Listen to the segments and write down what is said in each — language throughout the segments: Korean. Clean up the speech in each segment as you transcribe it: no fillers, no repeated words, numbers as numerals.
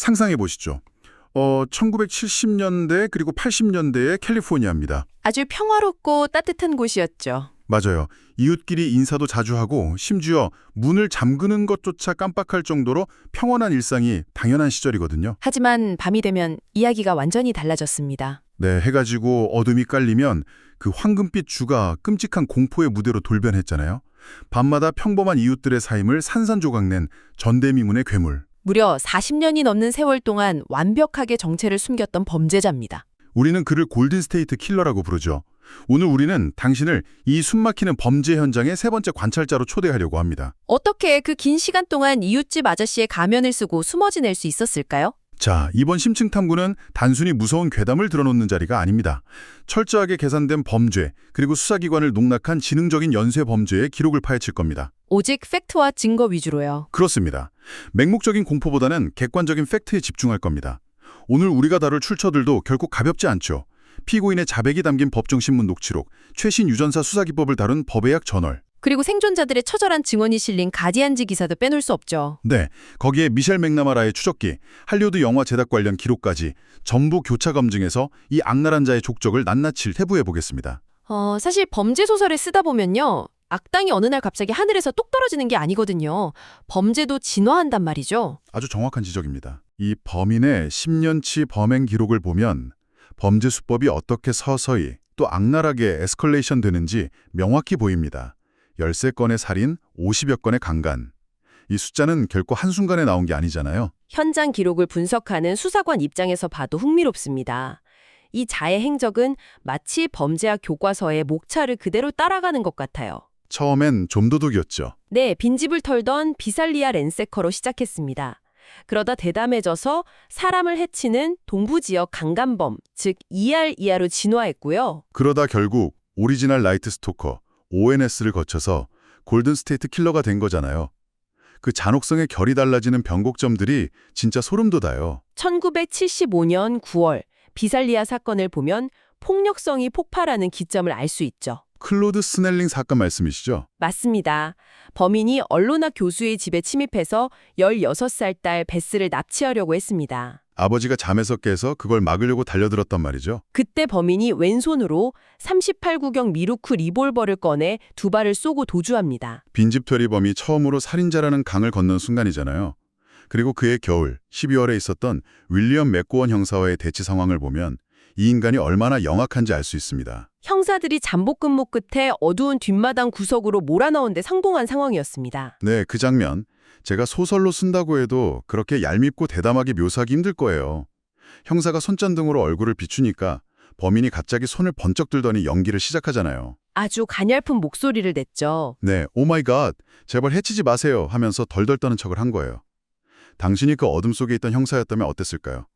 상상해 보시죠. 1970년대 그리고 80년대의 캘리포니아입니다. 아주 평화롭고 따뜻한 곳이었죠. 맞아요. 이웃끼리 인사도 자주 하고 심지어 문을 잠그는 것조차 깜빡할 정도로 평온한 일상이 당연한 시절이거든요. 하지만 밤이 되면 이야기가 완전히 달라졌습니다. 네, 해가 지고 어둠이 깔리면 그 황금빛 주가 끔찍한 공포의 무대로 돌변했잖아요. 밤마다 평범한 이웃들의 삶을 산산조각낸 전대미문의 괴물. 무려 40년이 넘는 세월 동안 완벽하게 정체를 숨겼던 범죄자입니다. 우리는 그를 골든스테이트 킬러라고 부르죠. 오늘 우리는 당신을 이 숨막히는 범죄 현장의 세 번째 관찰자로 초대하려고 합니다. 어떻게 그 긴 시간 동안 이웃집 아저씨의 가면을 쓰고 숨어 지낼 수 있었을까요? 자, 이번 심층 탐구는 단순히 무서운 괴담을 드러놓는 자리가 아닙니다. 철저하게 계산된 범죄, 그리고 수사기관을 농락한 지능적인 연쇄 범죄의 기록을 파헤칠 겁니다. 오직 팩트와 증거 위주로요. 그렇습니다. 맹목적인 공포보다는 객관적인 팩트에 집중할 겁니다. 오늘 우리가 다룰 출처들도 결코 가볍지 않죠. 피고인의 자백이 담긴 법정신문 녹취록, 최신 유전사 수사기법을 다룬 법의학 저널. 그리고 생존자들의 처절한 증언이 실린 가디언지 기사도 빼놓을 수 없죠. 네, 거기에 미셸 맥나마라의 추적기, 할리우드 영화 제작 관련 기록까지 전부 교차 검증해서 이 악랄한 자의 족적을 낱낱이 해부해보겠습니다. 사실 범죄 소설을 쓰다 보면요. 악당이 어느 날 갑자기 하늘에서 똑 떨어지는 게 아니거든요. 범죄도 진화한단 말이죠. 아주 정확한 지적입니다. 이 범인의 10년치 범행 기록을 보면 범죄 수법이 어떻게 서서히 또 악랄하게 에스컬레이션 되는지 명확히 보입니다. 13건의 살인, 50여 건의 강간. 이 숫자는 결코 한순간에 나온 게 아니잖아요. 현장 기록을 분석하는 수사관 입장에서 봐도 흥미롭습니다. 이 자의 행적은 마치 범죄학 교과서의 목차를 그대로 따라가는 것 같아요. 처음엔 좀도둑이었죠. 네, 빈집을 털던 비살리아 랜세커로 시작했습니다. 그러다 대담해져서 사람을 해치는 동부지역 강간범, 즉 ER 이하로 진화했고요. 그러다 결국 오리지널 나이트 스토커, ONS를 거쳐서 골든스테이트 킬러가 된 거잖아요. 그 잔혹성의 결이 달라지는 변곡점들이 진짜 소름 돋아요. 1975년 9월 비살리아 사건을 보면 폭력성이 폭발하는 기점을 알 수 있죠. 클로드 스넬링 사건 말씀이시죠? 맞습니다. 범인이 언론학 교수의 집에 침입해서 16살 딸 베스를 납치하려고 했습니다. 아버지가 잠에서 깨서 그걸 막으려고 달려들었단 말이죠. 그때 범인이 왼손으로 38구경 미루크 리볼버를 꺼내 두 발을 쏘고 도주합니다. 빈집 퇴리범이 처음으로 살인자라는 강을 건넌 순간이잖아요. 그리고 그해 겨울 12월에 있었던 윌리엄 맥고원 형사와의 대치 상황을 보면 이 인간이 얼마나 영악한지 알 수 있습니다. 형사들이 잠복 근무 끝에 어두운 뒷마당 구석으로 몰아넣은 데 성공한 상황이었습니다. 네, 그 장면. 제가 소설로 쓴다고 해도 그렇게 얄밉고 대담하게 묘사하기 힘들 거예요. 형사가 손전등으로 얼굴을 비추니까 범인이 갑자기 손을 번쩍 들더니 연기를 시작하잖아요. 아주 가냘픈 목소리를 냈죠. 네, 오 마이 갓, 제발 해치지 마세요 하면서 덜덜 떠는 척을 한 거예요. 당신이 그 어둠 속에 있던 형사였다면 어땠을까요?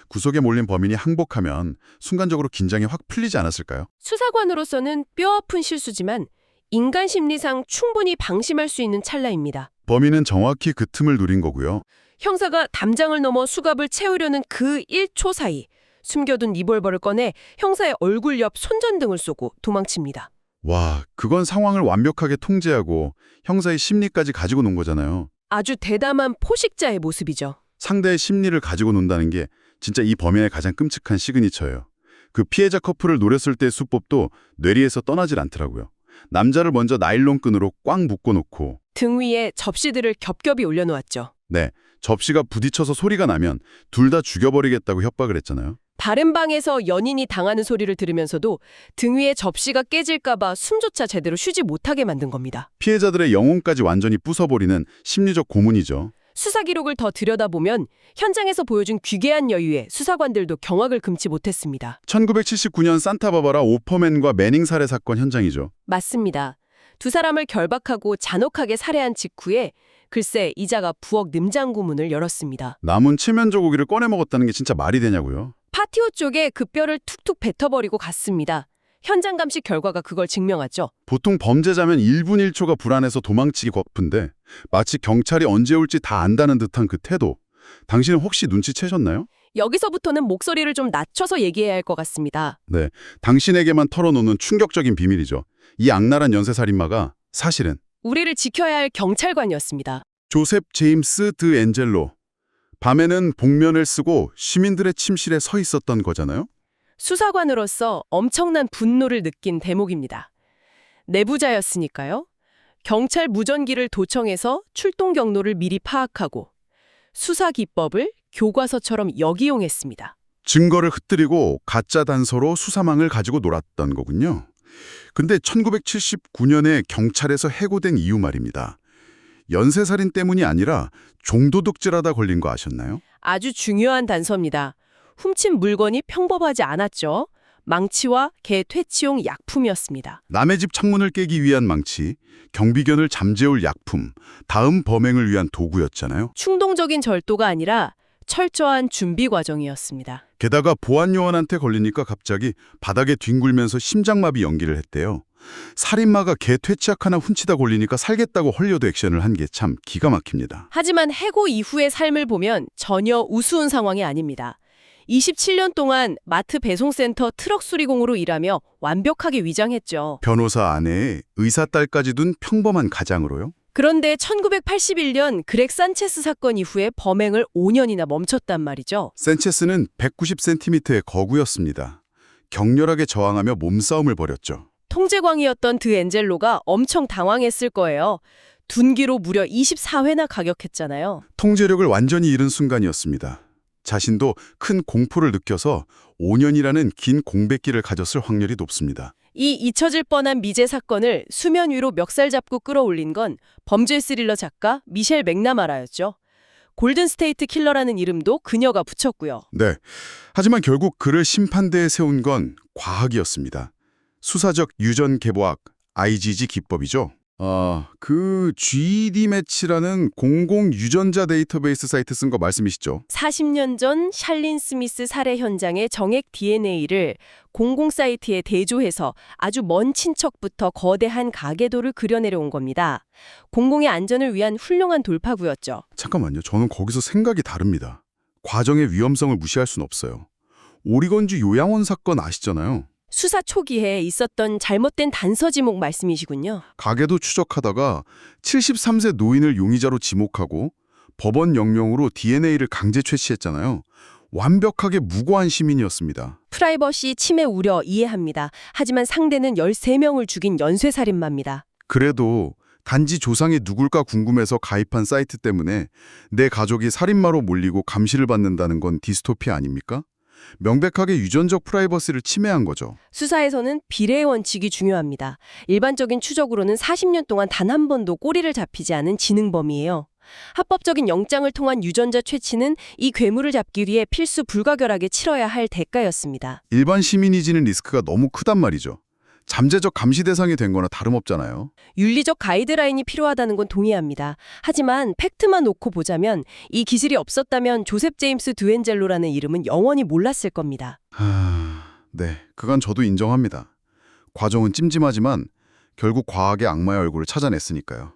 구속에 몰린 범인이 항복하면 순간적으로 긴장이 확 풀리지 않았을까요? 수사관으로서는 뼈아픈 실수지만 인간 심리상 충분히 방심할 수 있는 찰나입니다. 범인은 정확히 그 틈을 누린 거고요. 형사가 담장을 넘어 수갑을 채우려는 그 1초 사이 숨겨둔 리볼버를 꺼내 형사의 얼굴 옆 손전등을 쏘고 도망칩니다. 와, 그건 상황을 완벽하게 통제하고 형사의 심리까지 가지고 논 거잖아요. 아주 대담한 포식자의 모습이죠. 상대의 심리를 가지고 논다는 게 진짜 이 범인의 가장 끔찍한 시그니처예요. 그 피해자 커플을 노렸을 때의 수법도 뇌리에서 떠나질 않더라고요. 남자를 먼저 나일론 끈으로 꽉 묶어놓고 등 위에 접시들을 겹겹이 올려놓았죠. 네, 접시가 부딪혀서 소리가 나면 둘 다 죽여버리겠다고 협박을 했잖아요. 다른 방에서 연인이 당하는 소리를 들으면서도 등 위에 접시가 깨질까봐 숨조차 제대로 쉬지 못하게 만든 겁니다. 피해자들의 영혼까지 완전히 부숴버리는 심리적 고문이죠. 수사 기록을 더 들여다보면 현장에서 보여준 귀괴한 여유에 수사관들도 경악을 금치 못했습니다. 1979년 산타바바라 오퍼맨과 매닝 살해 사건 현장이죠. 맞습니다. 두 사람을 결박하고 잔혹하게 살해한 직후에 글쎄 이자가 부엌 nim장구 문을 열었습니다. 남은 칠면조 고기를 꺼내 먹었다는 게 진짜 말이 되냐고요. 파티오 쪽에 그 뼈를 툭툭 뱉어버리고 갔습니다. 현장 감식 결과가 그걸 증명하죠. 보통 범죄자면 1분 1초가 불안해서 도망치기 바쁜데 마치 경찰이 언제 올지 다 안다는 듯한 그 태도. 당신은 혹시 눈치채셨나요? 여기서부터는 목소리를 좀 낮춰서 얘기해야 할 것 같습니다. 네, 당신에게만 털어놓는 충격적인 비밀이죠. 이 악랄한 연쇄살인마가 사실은 우리를 지켜야 할 경찰관이었습니다. 조셉 제임스 드 엔젤로. 밤에는 복면을 쓰고 시민들의 침실에 서 있었던 거잖아요? 수사관으로서 엄청난 분노를 느낀 대목입니다. 내부자였으니까요. 경찰 무전기를 도청해서 출동 경로를 미리 파악하고 수사 기법을 교과서처럼 역이용했습니다. 증거를 흩뜨리고 가짜 단서로 수사망을 가지고 놀았던 거군요. 근데 1979년에 경찰에서 해고된 이유 말입니다. 연쇄살인 때문이 아니라 종도둑질하다 걸린 거 아셨나요? 아주 중요한 단서입니다. 훔친 물건이 평범하지 않았죠. 망치와 개 퇴치용 약품이었습니다. 남의 집 창문을 깨기 위한 망치, 경비견을 잠재울 약품, 다음 범행을 위한 도구였잖아요. 충동적인 절도가 아니라 철저한 준비 과정이었습니다. 게다가 보안요원한테 걸리니까 갑자기 바닥에 뒹굴면서 심장마비 연기를 했대요. 살인마가 개 퇴치약 하나 훔치다 걸리니까 살겠다고 헐리우드 액션을 한 게 참 기가 막힙니다. 하지만 해고 이후의 삶을 보면 전혀 우스운 상황이 아닙니다. 27년 동안 마트 배송센터 트럭 수리공으로 일하며 완벽하게 위장했죠. 변호사 아내에 의사 딸까지 둔 평범한 가장으로요? 그런데 1981년 그렉 산체스 사건 이후에 범행을 5년이나 멈췄단 말이죠. 산체스는 190cm의 거구였습니다. 격렬하게 저항하며 몸싸움을 벌였죠. 통제광이었던 드엔젤로가 엄청 당황했을 거예요. 둔기로 무려 24회나 가격했잖아요. 통제력을 완전히 잃은 순간이었습니다. 자신도 큰 공포를 느껴서 5년이라는 긴 공백기를 가졌을 확률이 높습니다. 이 잊혀질 뻔한 미제 사건을 수면 위로 멱살 잡고 끌어올린 건 범죄 스릴러 작가 미셸 맥나마라였죠. 골든스테이트 킬러라는 이름도 그녀가 붙였고요. 네. 하지만 결국 그를 심판대에 세운 건 과학이었습니다. 수사적 유전 계보학, IgG 기법이죠. 그 GED 매치라는 공공 유전자 데이터베이스 사이트 쓴 거 말씀이시죠? 40년 전 샬린 스미스 살해 현장의 정액 DNA를 공공 사이트에 대조해서 아주 먼 친척부터 거대한 가계도를 그려내려온 겁니다. 공공의 안전을 위한 훌륭한 돌파구였죠. 잠깐만요. 저는 거기서 생각이 다릅니다. 과정의 위험성을 무시할 순 없어요. 오리건주 요양원 사건 아시잖아요. 수사 초기에 있었던 잘못된 단서 지목 말씀이시군요. 가게도 추적하다가 73세 노인을 용의자로 지목하고 법원 영명으로 DNA를 강제 채취했잖아요. 완벽하게 무고한 시민이었습니다. 프라이버시 침해 우려 이해합니다. 하지만 상대는 13명을 죽인 연쇄살인마입니다. 그래도 단지 조상이 누굴까 궁금해서 가입한 사이트 때문에 내 가족이 살인마로 몰리고 감시를 받는다는 건 디스토피아 아닙니까? 명백하게 유전적 프라이버시를 침해한 거죠. 수사에서는 비례의 원칙이 중요합니다. 일반적인 추적으로는 40년 동안 단 한 번도 꼬리를 잡히지 않은 지능범이에요. 합법적인 영장을 통한 유전자 채취는 이 괴물을 잡기 위해 필수 불가결하게 치러야 할 대가였습니다. 일반 시민이 지는 리스크가 너무 크단 말이죠. 잠재적 감시 대상이 된 거나 다름없잖아요. 윤리적 가이드라인이 필요하다는 건 동의합니다. 하지만 팩트만 놓고 보자면 이 기술이 없었다면 조셉 제임스 드웬젤로라는 이름은 영원히 몰랐을 겁니다. 네, 그건 저도 인정합니다. 과정은 찜찜하지만 결국 과학의 악마의 얼굴을 찾아냈으니까요.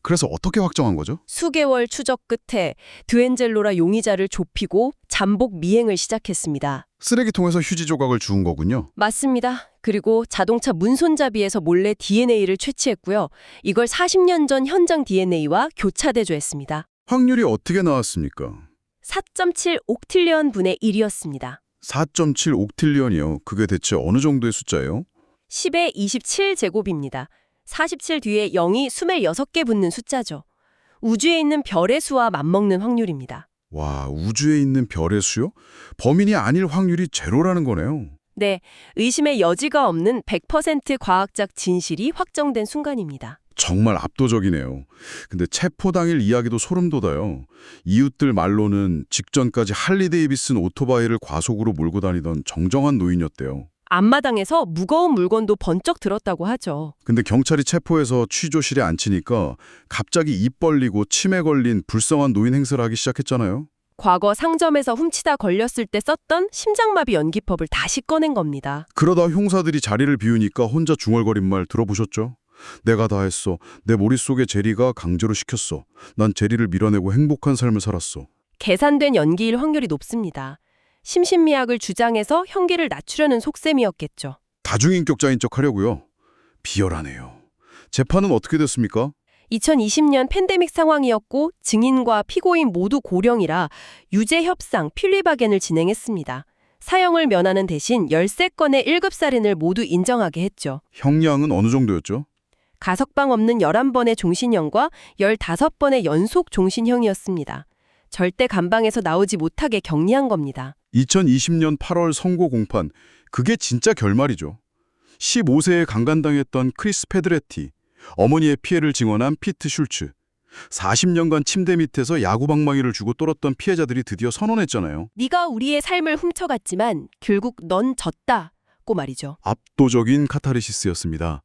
그래서 어떻게 확정한 거죠? 수개월 추적 끝에 드웬젤로라 용의자를 좁히고 잠복 미행을 시작했습니다. 쓰레기통에서 휴지 조각을 주운 거군요. 맞습니다. 그리고 자동차 문손잡이에서 몰래 DNA를 채취했고요. 이걸 40년 전 현장 DNA와 교차대조했습니다. 확률이 어떻게 나왔습니까? 4.7 옥틸리언 분의 1이었습니다. 4.7 옥틸리언이요. 그게 대체 어느 정도의 숫자예요? 10의 27 제곱입니다. 47 뒤에 0이 26개 붙는 숫자죠. 우주에 있는 별의 수와 맞먹는 확률입니다. 와, 우주에 있는 별의 수요? 범인이 아닐 확률이 제로라는 거네요. 네, 의심의 여지가 없는 100% 과학적 진실이 확정된 순간입니다. 정말 압도적이네요. 근데 체포 당일 이야기도 소름 돋아요. 이웃들 말로는 직전까지 할리 데이비슨 오토바이를 과속으로 몰고 다니던 정정한 노인이었대요. 앞마당에서 무거운 물건도 번쩍 들었다고 하죠. 근데 경찰이 체포해서 취조실에 앉히니까 갑자기 입 벌리고 치매 걸린 불쌍한 노인 행세를 하기 시작했잖아요. 과거 상점에서 훔치다 걸렸을 때 썼던 심장마비 연기법을 다시 꺼낸 겁니다. 그러다 형사들이 자리를 비우니까 혼자 중얼거린 말 들어보셨죠? 내가 다 했어. 내 머릿속에 제리가 강제로 시켰어. 난 제리를 밀어내고 행복한 삶을 살았어. 계산된 연기일 확률이 높습니다. 심신미약을 주장해서 형기를 낮추려는 속셈이었겠죠. 다중인격자인 척 하려고요. 비열하네요. 재판은 어떻게 됐습니까? 2020년 팬데믹 상황이었고 증인과 피고인 모두 고령이라 유죄 협상 필리바겐을 진행했습니다. 사형을 면하는 대신 13건의 1급 살인을 모두 인정하게 했죠. 형량은 어느 정도였죠? 가석방 없는 11번의 종신형과 15번의 연속 종신형이었습니다. 절대 감방에서 나오지 못하게 격리한 겁니다. 2020년 8월 선고 공판, 그게 진짜 결말이죠. 15세에 강간당했던 크리스 페드레티, 어머니의 피해를 증언한 피트 슐츠, 40년간 침대 밑에서 야구방망이를 주고 떨었던 피해자들이 드디어 선언했잖아요. 네가 우리의 삶을 훔쳐갔지만 결국 넌 졌다고 말이죠. 압도적인 카타르시스였습니다.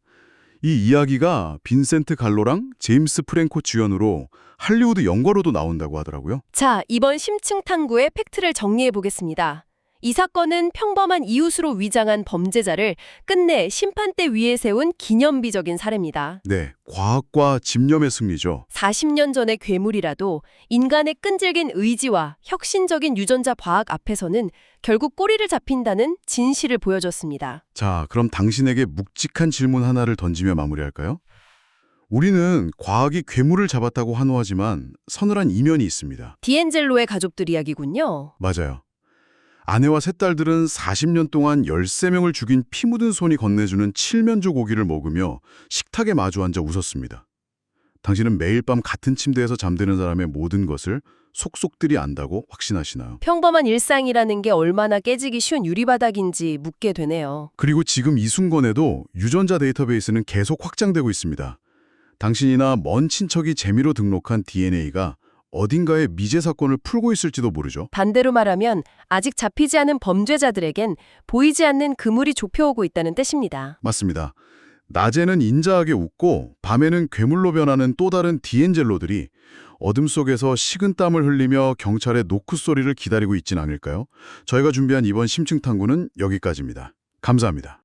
이 이야기가 빈센트 갈로랑 제임스 프랭코 주연으로 할리우드 영화로도 나온다고 하더라고요. 자, 이번 심층 탐구의 팩트를 정리해 보겠습니다. 이 사건은 평범한 이웃으로 위장한 범죄자를 끝내 심판대 위에 세운 기념비적인 사례입니다. 네, 과학과 집념의 승리죠. 40년 전의 괴물이라도 인간의 끈질긴 의지와 혁신적인 유전자 과학 앞에서는 결국 꼬리를 잡힌다는 진실을 보여줬습니다. 자, 그럼 당신에게 묵직한 질문 하나를 던지며 마무리할까요? 우리는 과학이 괴물을 잡았다고 환호하지만 서늘한 이면이 있습니다. 디엔젤로의 가족들 이야기군요. 맞아요. 아내와 세 딸들은 40년 동안 13명을 죽인 피 묻은 손이 건네주는 칠면조 고기를 먹으며 식탁에 마주 앉아 웃었습니다. 당신은 매일 밤 같은 침대에서 잠드는 사람의 모든 것을 속속들이 안다고 확신하시나요? 평범한 일상이라는 게 얼마나 깨지기 쉬운 유리바닥인지 묻게 되네요. 그리고 지금 이 순간에도 유전자 데이터베이스는 계속 확장되고 있습니다. 당신이나 먼 친척이 재미로 등록한 DNA가 어딘가에 미제 사건을 풀고 있을지도 모르죠. 반대로 말하면 아직 잡히지 않은 범죄자들에겐 보이지 않는 그물이 좁혀오고 있다는 뜻입니다. 맞습니다. 낮에는 인자하게 웃고 밤에는 괴물로 변하는 또 다른 디엔젤로들이 어둠 속에서 식은땀을 흘리며 경찰의 노크 소리를 기다리고 있진 않을까요? 저희가 준비한 이번 심층 탐구는 여기까지입니다. 감사합니다.